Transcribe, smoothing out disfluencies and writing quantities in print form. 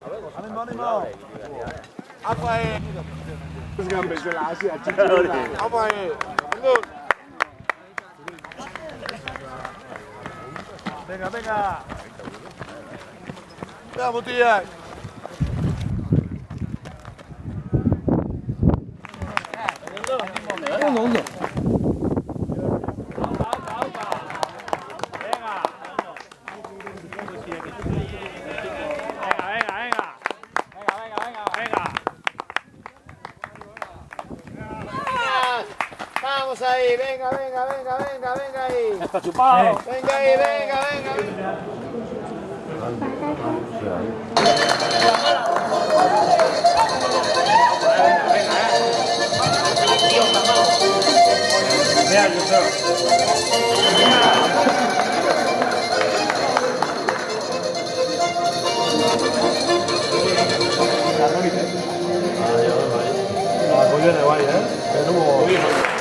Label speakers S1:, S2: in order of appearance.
S1: Ánimo, ánimo. Apa es que empezó la Asia, apa Venga, venga. Vamos, tía. Hondo. Vamos ahí, venga ahí. Está chupado. Venga ahí, venga. Voy a nevar, ¿eh?